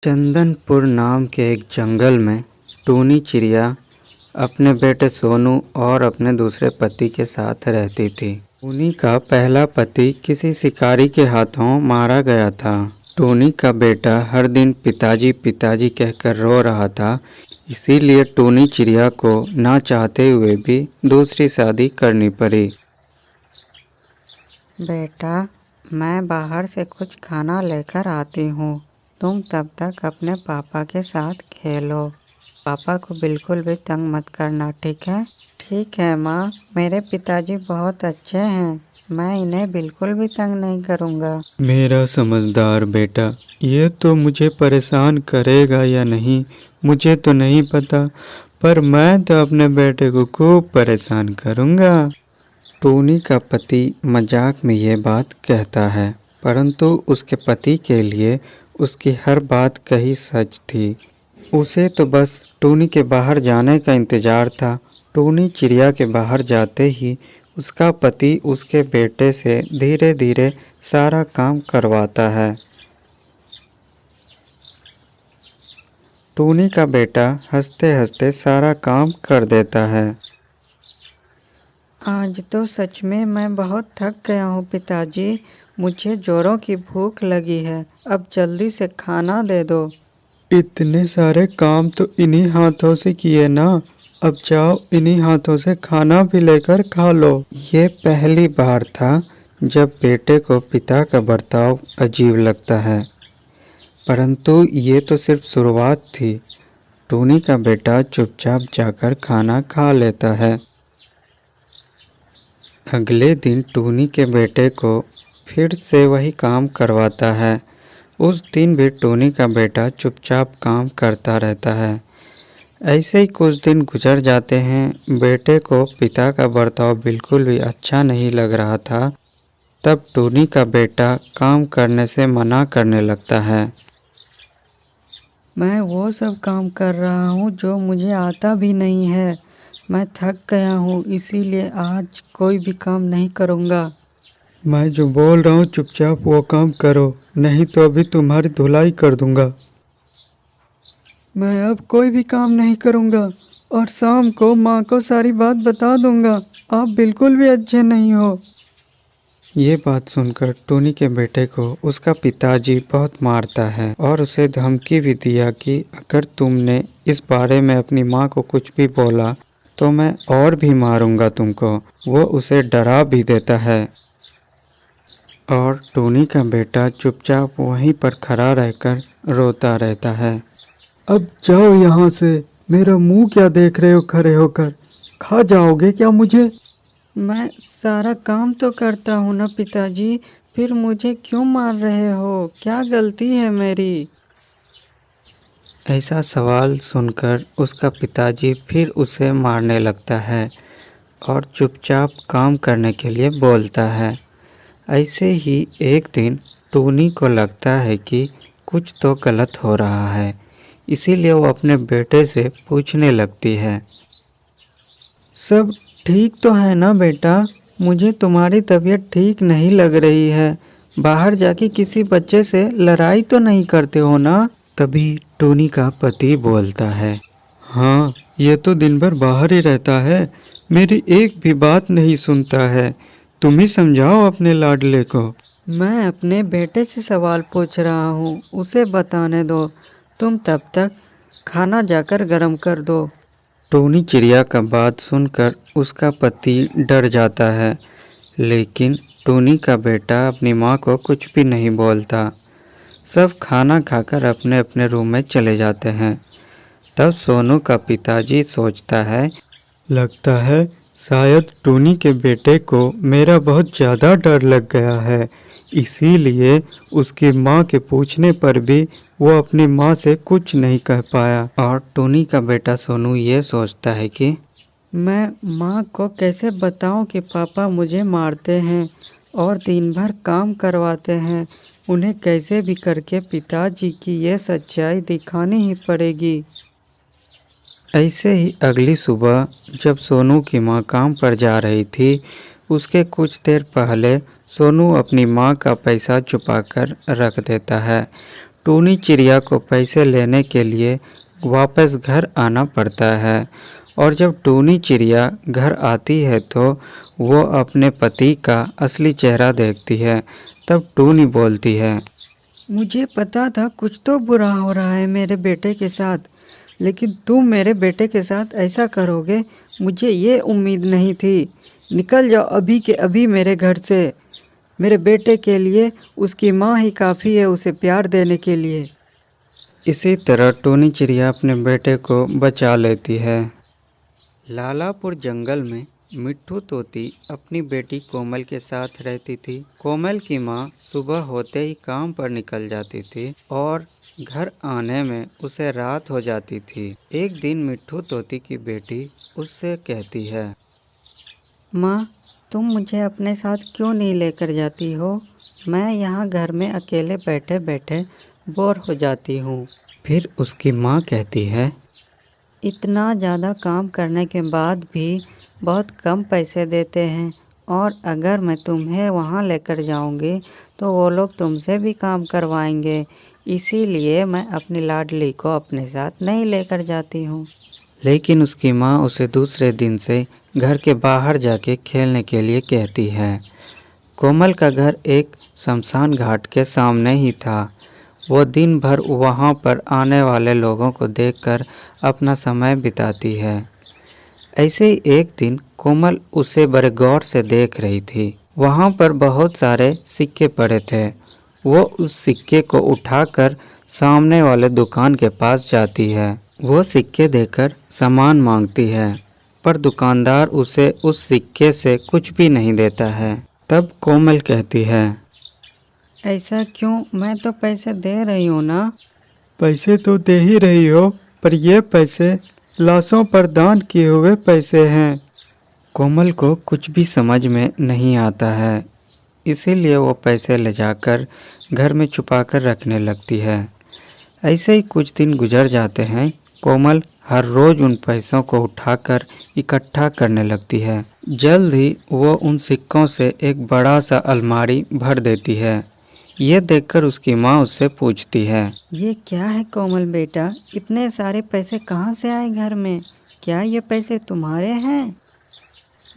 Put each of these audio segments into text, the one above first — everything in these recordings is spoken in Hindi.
चंदनपुर नाम के एक जंगल में टूनी चिड़िया अपने बेटे सोनू और अपने दूसरे पति के साथ रहती थी। टूनी का पहला पति किसी शिकारी के हाथों मारा गया था। टूनी का बेटा हर दिन पिताजी पिताजी कहकर रो रहा था, इसीलिए टूनी चिड़िया को ना चाहते हुए भी दूसरी शादी करनी पड़ी। बेटा, मैं बाहर से कुछ खाना लेकर आती हूँ। तुम तब तक अपने पापा के साथ खेलो। पापा को बिल्कुल भी तंग मत करना, ठीक है? ठीक है माँ, मेरे पिताजी बहुत अच्छे हैं। मैं इन्हें बिल्कुल भी तंग नहीं करूँगा। मेरा समझदार बेटा, ये तो मुझे परेशान करेगा या नहीं मुझे तो नहीं पता, पर मैं तो अपने बेटे को खूब परेशान करूँगा। टूनी का पति मजाक में ये बात कहता है, परंतु उसके पति के लिए उसकी हर बात कही सच थी। उसे तो बस टूनी के बाहर जाने का इंतज़ार था। टूनी चिड़िया के बाहर जाते ही उसका पति उसके बेटे से धीरे धीरे सारा काम करवाता है। टूनी का बेटा हंसते हंसते सारा काम कर देता है। आज तो सच में मैं बहुत थक गया हूँ पिताजी। मुझे जोरों की भूख लगी है। अब जल्दी से खाना दे दो। इतने सारे काम तो इन्हीं हाथों से किए ना, अब जाओ इन्हीं हाथों से खाना भी लेकर खा लो। ये पहली बार था जब बेटे को पिता का बर्ताव अजीब लगता है, परंतु ये तो सिर्फ शुरुआत थी। टूनी का बेटा चुपचाप जाकर खाना खा लेता है। अगले दिन टूनी के बेटे को फिर से वही काम करवाता है। उस दिन भी टूनी का बेटा चुपचाप काम करता रहता है। ऐसे ही कुछ दिन गुजर जाते हैं। बेटे को पिता का बर्ताव बिल्कुल भी अच्छा नहीं लग रहा था। तब टूनी का बेटा काम करने से मना करने लगता है। मैं वो सब काम कर रहा हूँ जो मुझे आता भी नहीं है। मैं थक गया हूँ, इसीलिए आज कोई भी काम नहीं करूँगा। मैं जो बोल रहा हूँ चुपचाप वो काम करो, नहीं तो अभी तुम्हारी धुलाई कर दूंगा। मैं अब कोई भी काम नहीं करूँगा और शाम को माँ को सारी बात बता दूँगा। आप बिल्कुल भी अच्छे नहीं हो। ये बात सुनकर टूनी के बेटे को उसका पिताजी बहुत मारता है और उसे धमकी भी दिया कि अगर तुमने इस बारे में अपनी माँ को कुछ भी बोला तो मैं और भी मारूंगा तुमको। वो उसे डरा भी देता है और टूनी का बेटा चुपचाप वहीं पर खड़ा रहकर रोता रहता है। अब जाओ यहाँ से, मेरा मुंह क्या देख रहे हो खड़े होकर? खा जाओगे क्या मुझे? मैं सारा काम तो करता हूँ ना पिताजी, फिर मुझे क्यों मार रहे हो? क्या गलती है मेरी? ऐसा सवाल सुनकर उसका पिताजी फिर उसे मारने लगता है और चुपचाप काम करने के लिए बोलता है। ऐसे ही एक दिन टूनी को लगता है कि कुछ तो गलत हो रहा है, इसीलिए वो अपने बेटे से पूछने लगती है। सब ठीक तो है ना बेटा? मुझे तुम्हारी तबीयत ठीक नहीं लग रही है। बाहर जाके किसी बच्चे से लड़ाई तो नहीं करते हो ना? तभी टूनी का पति बोलता है, हाँ, ये तो दिन भर बाहर ही रहता है, मेरी एक भी बात नहीं सुनता है। तुम ही समझाओ अपने लाडले को। मैं अपने बेटे से सवाल पूछ रहा हूँ, उसे बताने दो। तुम तब तक खाना जाकर गर्म कर दो। टूनी चिड़िया का बात सुनकर उसका पति डर जाता है, लेकिन टूनी का बेटा अपनी माँ को कुछ भी नहीं बोलता। सब खाना खाकर अपने अपने रूम में चले जाते हैं। तब सोनू का पिताजी सोचता है, लगता है शायद टूनी के बेटे को मेरा बहुत ज़्यादा डर लग गया है, इसीलिए उसकी माँ के पूछने पर भी वो अपनी माँ से कुछ नहीं कह पाया। और टूनी का बेटा सोनू ये सोचता है कि मैं माँ को कैसे बताऊँ कि पापा मुझे मारते हैं और दिन भर काम करवाते हैं। उन्हें कैसे भी करके पिताजी की ये सच्चाई दिखानी ही पड़ेगी। ऐसे ही अगली सुबह जब सोनू की माँ काम पर जा रही थी, उसके कुछ देर पहले सोनू अपनी माँ का पैसा छुपाकर रख देता है। टूनी चिड़िया को पैसे लेने के लिए वापस घर आना पड़ता है और जब टूनी चिड़िया घर आती है तो वो अपने पति का असली चेहरा देखती है। तब टूनी बोलती है, मुझे पता था कुछ तो बुरा हो रहा है मेरे बेटे के साथ, लेकिन तुम मेरे बेटे के साथ ऐसा करोगे मुझे ये उम्मीद नहीं थी। निकल जाओ अभी के अभी मेरे घर से। मेरे बेटे के लिए उसकी माँ ही काफ़ी है उसे प्यार देने के लिए। इसी तरह टूनी चिड़िया अपने बेटे को बचा लेती है। लालापुर जंगल में मिट्ठू तोती अपनी बेटी कोमल के साथ रहती थी। कोमल की माँ सुबह होते ही काम पर निकल जाती थी और घर आने में उसे रात हो जाती थी। एक दिन मिट्ठू तोती की बेटी उससे कहती है, माँ, तुम मुझे अपने साथ क्यों नहीं लेकर जाती हो? मैं यहाँ घर में अकेले बैठे बैठे बोर हो जाती हूँ। फिर उसकी माँ कहती है, इतना ज़्यादा काम करने के बाद भी बहुत कम पैसे देते हैं और अगर मैं तुम्हें वहाँ लेकर जाऊँगी तो वो लोग तुमसे भी काम करवाएंगे। इसीलिए मैं अपनी लाडली को अपने साथ नहीं लेकर जाती हूँ। लेकिन उसकी माँ उसे दूसरे दिन से घर के बाहर जाके खेलने के लिए कहती है। कोमल का घर एक शमशान घाट के सामने ही था। वो दिन भर वहाँ पर आने वाले लोगों को देखकर अपना समय बिताती है। ऐसे ही एक दिन कोमल उसे बड़े गौर से देख रही थी। वहाँ पर बहुत सारे सिक्के पड़े थे। वो उस सिक्के को उठाकर सामने वाले दुकान के पास जाती है। वो सिक्के देकर सामान मांगती है, पर दुकानदार उसे उस सिक्के से कुछ भी नहीं देता है। तब कोमल कहती है, ऐसा क्यों? मैं तो पैसे दे रही हूँ ना। पैसे तो दे ही रही हो, पर ये पैसे लाशों पर दान किए हुए पैसे हैं। कोमल को कुछ भी समझ में नहीं आता है, इसीलिए वो पैसे ले जाकर घर में छुपाकर रखने लगती है। ऐसे ही कुछ दिन गुजर जाते हैं। कोमल हर रोज़ उन पैसों को उठाकर इकट्ठा करने लगती है। जल्द ही वो उन सिक्कों से एक बड़ा सा अलमारी भर देती है। ये देखकर उसकी माँ उससे पूछती है, ये क्या है कोमल बेटा? इतने सारे पैसे कहाँ से आए घर में? क्या ये पैसे तुम्हारे हैं?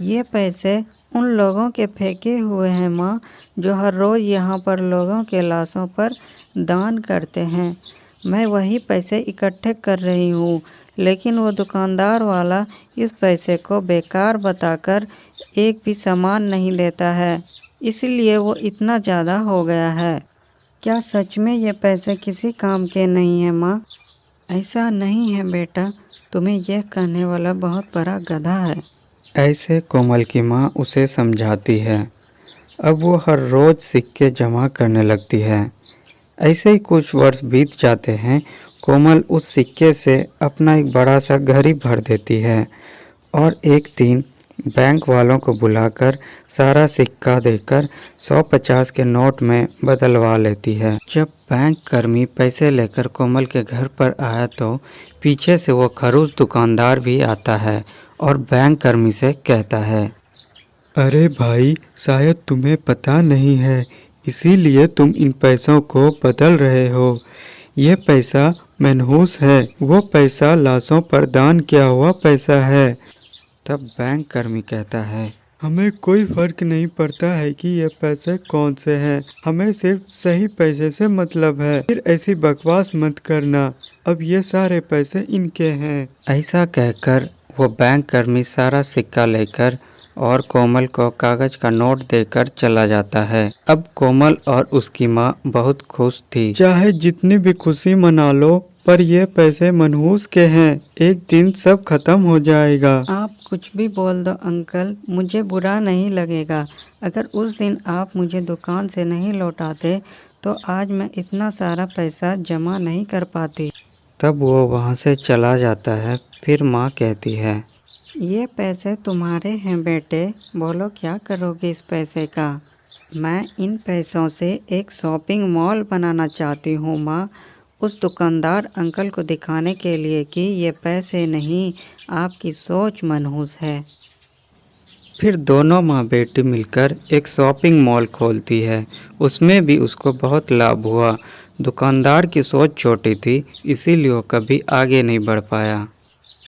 ये पैसे उन लोगों के फेंके हुए हैं माँ, जो हर रोज़ यहाँ पर लोगों के लाशों पर दान करते हैं। मैं वही पैसे इकट्ठे कर रही हूँ, लेकिन वो दुकानदार वाला इस पैसे को बेकार बताकर एक भी सामान नहीं देता है, इसलिए वो इतना ज़्यादा हो गया है। क्या सच में ये पैसे किसी काम के नहीं हैं माँ? ऐसा नहीं है बेटा, तुम्हें यह कहने वाला बहुत बड़ा गधा है। ऐसे कोमल की माँ उसे समझाती है। अब वो हर रोज़ सिक्के जमा करने लगती है। ऐसे ही कुछ वर्ष बीत जाते हैं। कोमल उस सिक्के से अपना एक बड़ा सा घर ही भर देती है और एक दिन बैंक वालों को बुलाकर सारा सिक्का देकर 150 के नोट में बदलवा लेती है। जब बैंक कर्मी पैसे लेकर कोमल के घर पर आया तो पीछे से वो खड़ूस दुकानदार भी आता है और बैंक कर्मी से कहता है, अरे भाई, शायद तुम्हें पता नहीं है, इसीलिए तुम इन पैसों को बदल रहे हो। ये पैसा मनहूस है, वो पैसा लाशों पर दान किया हुआ पैसा है। तब बैंक कर्मी कहता है, हमें कोई फर्क नहीं पड़ता है कि ये पैसे कौन से हैं, हमें सिर्फ सही पैसे से मतलब है। फिर ऐसी बकवास मत करना, अब ये सारे पैसे इनके हैं। ऐसा कहकर वो बैंक कर्मी सारा सिक्का लेकर और कोमल को कागज का नोट देकर चला जाता है। अब कोमल और उसकी माँ बहुत खुश थी। चाहे जितनी भी खुशी मना लो, पर ये पैसे मनहूस के हैं, एक दिन सब खत्म हो जाएगा। आप कुछ भी बोल दो अंकल, मुझे बुरा नहीं लगेगा। अगर उस दिन आप मुझे दुकान से नहीं लौटाते तो आज मैं इतना सारा पैसा जमा नहीं कर पाती। तब वो वहाँ से चला जाता है। फिर माँ कहती है, ये पैसे तुम्हारे हैं बेटे, बोलो क्या करोगे इस पैसे का? मैं इन पैसों से एक शॉपिंग मॉल बनाना चाहती हूँ माँ, उस दुकानदार अंकल को दिखाने के लिए कि ये पैसे नहीं, आपकी सोच मनहूस है। फिर दोनों माँ बेटी मिलकर एक शॉपिंग मॉल खोलती है। उसमें भी उसको बहुत लाभ हुआ। दुकानदार की सोच छोटी थी, इसीलिए वो कभी आगे नहीं बढ़ पाया।